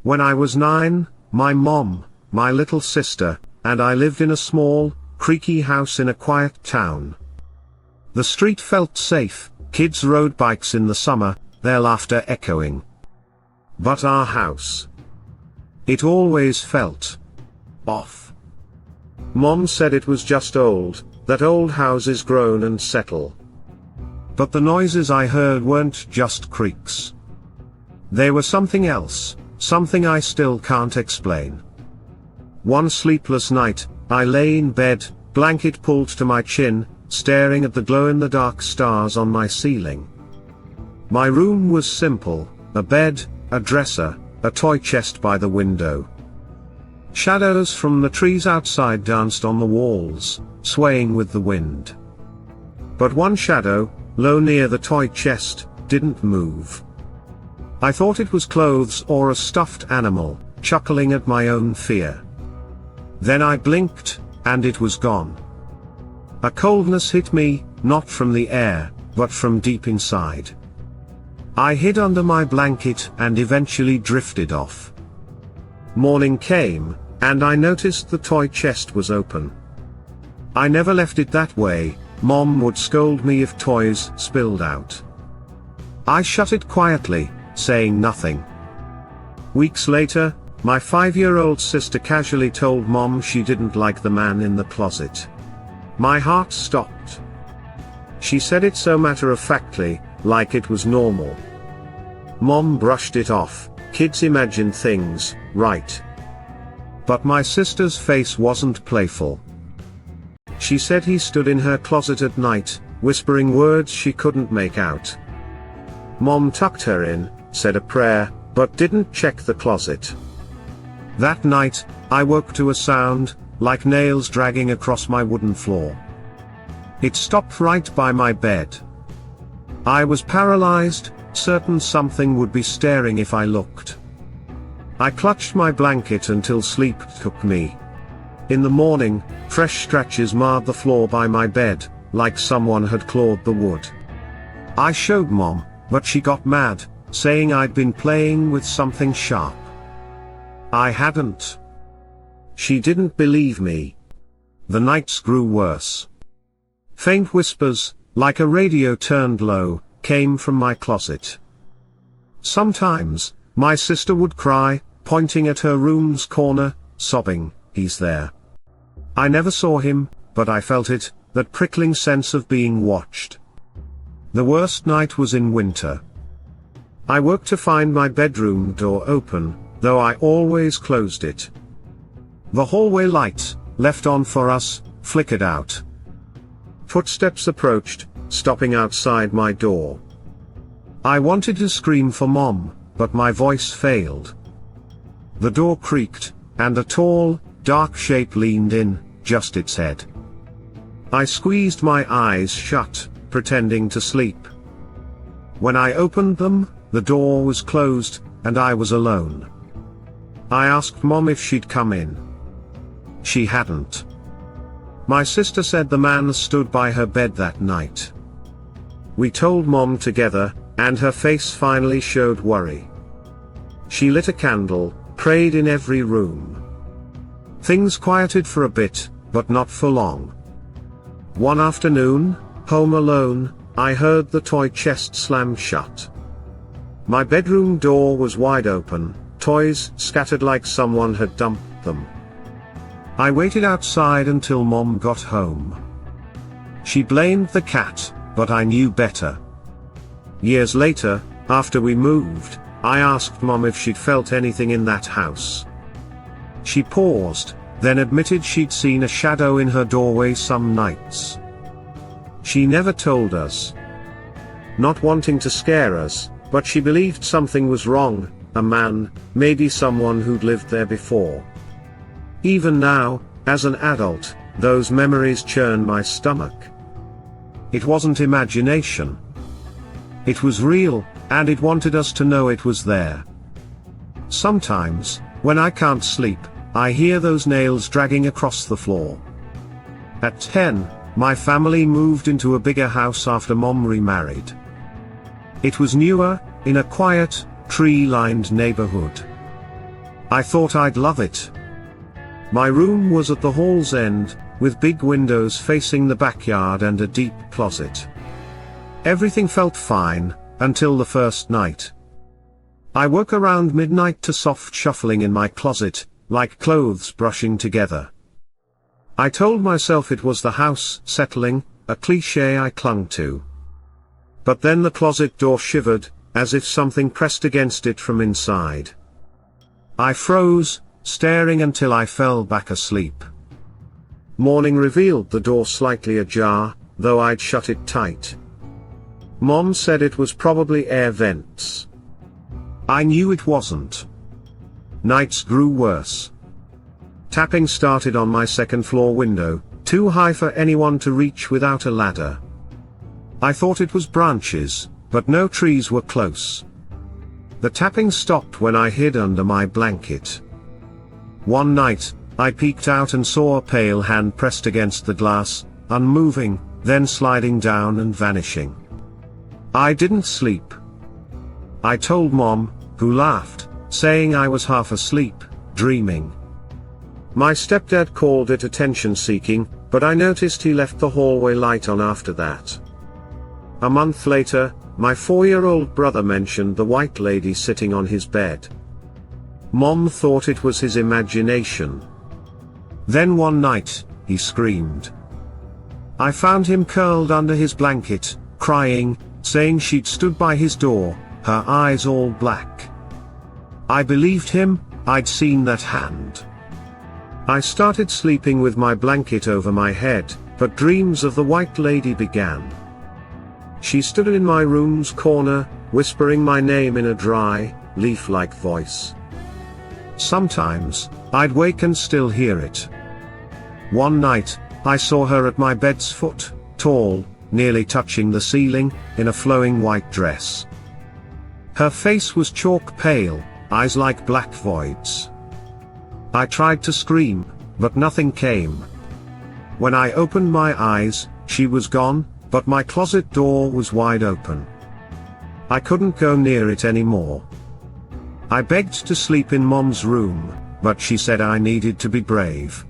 When I was 9, my mom, my little sister, and I lived in a small, creaky house in a quiet town. The street felt safe, kids rode bikes in the summer, their laughter echoing. But our house, it always felt off. Mom said it was just old, that old houses groan and settle. But the noises I heard weren't just creaks. They were something else, something I still can't explain. One sleepless night, I lay in bed, blanket pulled to my chin, staring at the glow-in-the-dark stars on my ceiling. My room was simple, a bed, a dresser, a toy chest by the window. Shadows from the trees outside danced on the walls, swaying with the wind. But one shadow, low near the toy chest, didn't move. I thought it was clothes or a stuffed animal, chuckling at my own fear. Then I blinked, and it was gone. A coldness hit me, not from the air, but from deep inside. I hid under my blanket and eventually drifted off. Morning came, and I noticed the toy chest was open. I never left it that way. Mom would scold me if toys spilled out. I shut it quietly, saying nothing. Weeks later, my 5-year-old sister casually told Mom she didn't like the man in the closet. My heart stopped. She said it so matter-of-factly, like it was normal. Mom brushed it off. Kids imagine things, right? But my sister's face wasn't playful. She said he stood in her closet at night, whispering words she couldn't make out. Mom tucked her in, said a prayer, but didn't check the closet. That night, I woke to a sound, like nails dragging across my wooden floor. It stopped right by my bed. I was paralyzed, certain something would be staring if I looked. I clutched my blanket until sleep took me. In the morning, fresh scratches marred the floor by my bed, like someone had clawed the wood. I showed Mom, but she got mad, saying I'd been playing with something sharp. I hadn't. She didn't believe me. The nights grew worse. Faint whispers, like a radio turned low, came from my closet. Sometimes, my sister would cry, pointing at her room's corner, sobbing, "He's there." I never saw him, but I felt it, that prickling sense of being watched. The worst night was in winter. I woke to find my bedroom door open, though I always closed it. The hallway light, left on for us, flickered out. Footsteps approached, stopping outside my door. I wanted to scream for Mom, but my voice failed. The door creaked, and a tall, dark shape leaned in, just its head. I squeezed my eyes shut, pretending to sleep. When I opened them, the door was closed, and I was alone. I asked Mom if she'd come in. She hadn't. My sister said the man stood by her bed that night. We told Mom together, and her face finally showed worry. She lit a candle, prayed in every room. Things quieted for a bit, but not for long. One afternoon, home alone, I heard the toy chest slam shut. My bedroom door was wide open, toys scattered like someone had dumped them. I waited outside until Mom got home. She blamed the cat, but I knew better. Years later, after we moved, I asked Mom if she'd felt anything in that house. She paused, then admitted she'd seen a shadow in her doorway some nights. She never told us. Not wanting to scare us, but she believed something was wrong, a man, maybe someone who'd lived there before. Even now, as an adult, those memories churn my stomach. It wasn't imagination. It was real, and it wanted us to know it was there. Sometimes, when I can't sleep, I hear those nails dragging across the floor. At 10, my family moved into a bigger house after Mom remarried. It was newer, in a quiet, tree-lined neighborhood. I thought I'd love it. My room was at the hall's end, with big windows facing the backyard and a deep closet. Everything felt fine, until the first night. I woke around midnight to soft shuffling in my closet, like clothes brushing together. I told myself it was the house settling, a cliché I clung to. But then the closet door shivered, as if something pressed against it from inside. I froze, staring until I fell back asleep. Morning revealed the door slightly ajar, though I'd shut it tight. Mom said it was probably air vents. I knew it wasn't. Nights grew worse. Tapping started on my second-floor window, too high for anyone to reach without a ladder. I thought it was branches, but no trees were close. The tapping stopped when I hid under my blanket. One night, I peeked out and saw a pale hand pressed against the glass, unmoving, then sliding down and vanishing. I didn't sleep. I told Mom, who laughed, saying I was half asleep, dreaming. My stepdad called it attention-seeking, but I noticed he left the hallway light on after that. A month later, my 4-year-old brother mentioned the white lady sitting on his bed. Mom thought it was his imagination. Then one night, he screamed. I found him curled under his blanket, crying, saying she'd stood by his door, her eyes all black. I believed him, I'd seen that hand. I started sleeping with my blanket over my head, but dreams of the white lady began. She stood in my room's corner, whispering my name in a dry, leaf-like voice. Sometimes, I'd wake and still hear it. One night, I saw her at my bed's foot, tall, nearly touching the ceiling, in a flowing white dress. Her face was chalk pale, eyes like black voids. I tried to scream, but nothing came. When I opened my eyes, she was gone, but my closet door was wide open. I couldn't go near it anymore. I begged to sleep in Mom's room, but she said I needed to be brave.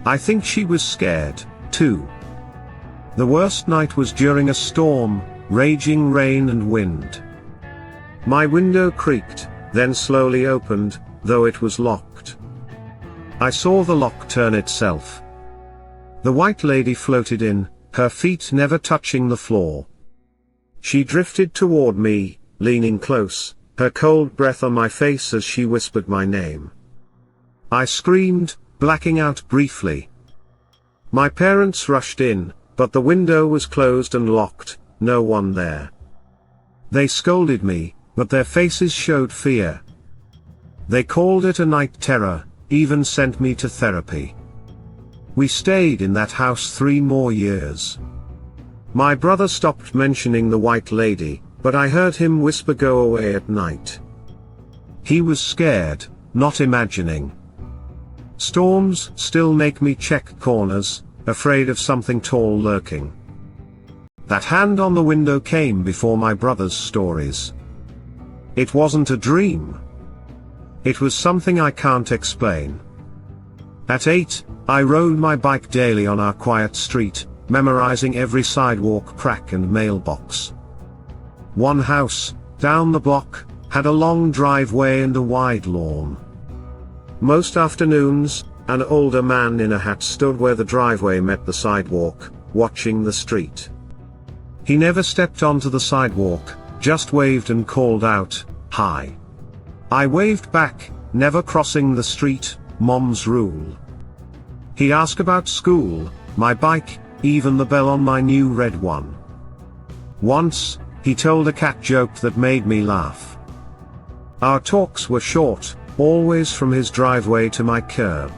I think she was scared, too. The worst night was during a storm, raging rain and wind. My window creaked, then slowly opened, though it was locked. I saw the lock turn itself. The white lady floated in, her feet never touching the floor. She drifted toward me, leaning close, her cold breath on my face as she whispered my name. I screamed, blacking out briefly. My parents rushed in, but the window was closed and locked, no one there. They scolded me, but their faces showed fear. They called it a night terror, even sent me to therapy. We stayed in that house 3 more years. My brother stopped mentioning the white lady, but I heard him whisper go away at night. He was scared, not imagining. Storms still make me check corners, afraid of something tall lurking. That hand on the window came before my brother's stories. It wasn't a dream. It was something I can't explain. At 8, I rode my bike daily on our quiet street, memorizing every sidewalk crack and mailbox. One house, down the block, had a long driveway and a wide lawn. Most afternoons, an older man in a hat stood where the driveway met the sidewalk, watching the street. He never stepped onto the sidewalk, just waved and called out, "Hi." I waved back, never crossing the street, Mom's rule. He'd ask about school, my bike, even the bell on my new red one. Once, he told a cat joke that made me laugh. Our talks were short, always from his driveway to my curb.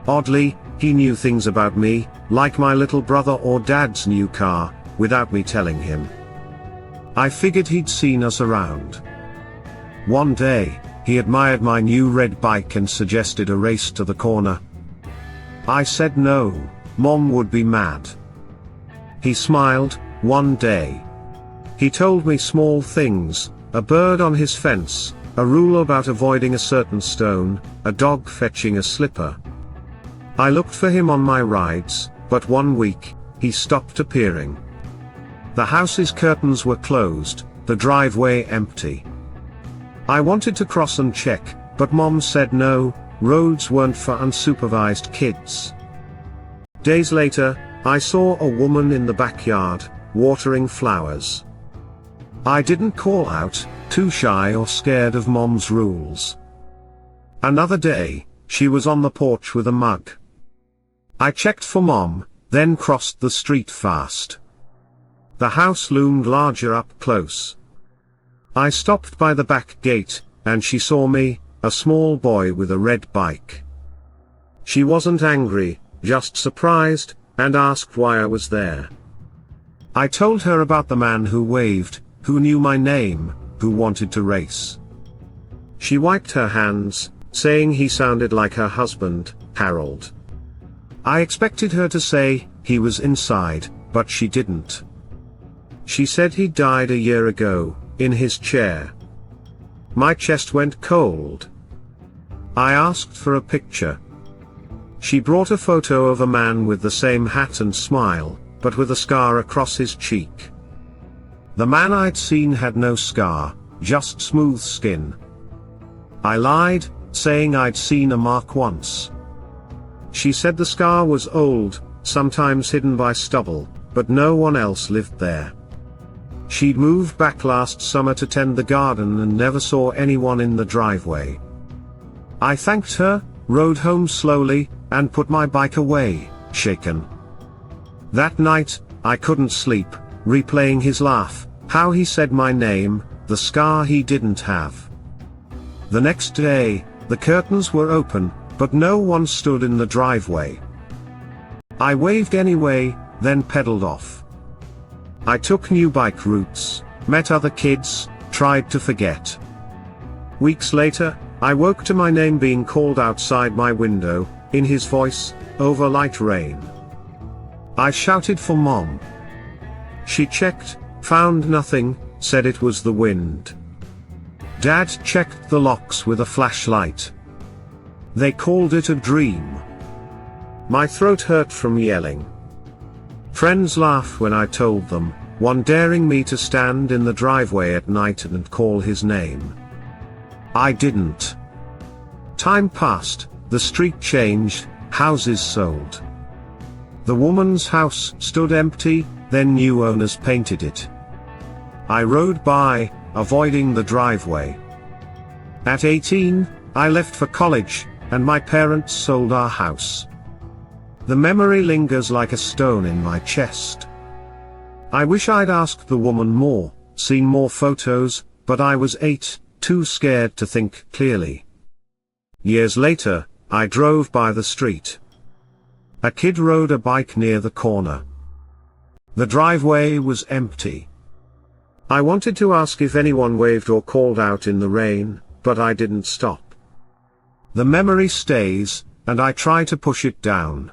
Oddly, he knew things about me, like my little brother or Dad's new car, without me telling him. I figured he'd seen us around. One day, he admired my new red bike and suggested a race to the corner. I said no, Mom would be mad. He smiled. One day, he told me small things, a bird on his fence, a rule about avoiding a certain stone, a dog fetching a slipper. I looked for him on my rides, but one week, he stopped appearing. The house's curtains were closed, the driveway empty. I wanted to cross and check, but Mom said no, roads weren't for unsupervised kids. Days later, I saw a woman in the backyard, watering flowers. I didn't call out, too shy or scared of Mom's rules. Another day, she was on the porch with a mug. I checked for Mom, then crossed the street fast. The house loomed larger up close. I stopped by the back gate, and she saw me, a small boy with a red bike. She wasn't angry, just surprised, and asked why I was there. I told her about the man who waved, who knew my name, who wanted to race. She wiped her hands, saying he sounded like her husband, Harold. I expected her to say, he was inside, but she didn't. She said he died a year ago, in his chair. My chest went cold. I asked for a picture. She brought a photo of a man with the same hat and smile, but with a scar across his cheek. The man I'd seen had no scar, just smooth skin. I lied, saying I'd seen a mark once. She said the scar was old, sometimes hidden by stubble, but no one else lived there. She'd moved back last summer to tend the garden and never saw anyone in the driveway. I thanked her, rode home slowly, and put my bike away, shaken. That night, I couldn't sleep, replaying his laugh, how he said my name, the scar he didn't have. The next day, the curtains were open, but no one stood in the driveway. I waved anyway, then pedaled off. I took new bike routes, met other kids, tried to forget. Weeks later, I woke to my name being called outside my window, in his voice, over light rain. I shouted for Mom. She checked, found nothing, said it was the wind. Dad checked the locks with a flashlight. They called it a dream. My throat hurt from yelling. Friends laughed when I told them, one daring me to stand in the driveway at night and call his name. I didn't. Time passed, the street changed, houses sold. The woman's house stood empty, then new owners painted it. I rode by, avoiding the driveway. At 18, I left for college, and my parents sold our house. The memory lingers like a stone in my chest. I wish I'd asked the woman more, seen more photos, but I was 8, too scared to think clearly. Years later, I drove by the street. A kid rode a bike near the corner. The driveway was empty. I wanted to ask if anyone waved or called out in the rain, but I didn't stop. The memory stays, and I try to push it down.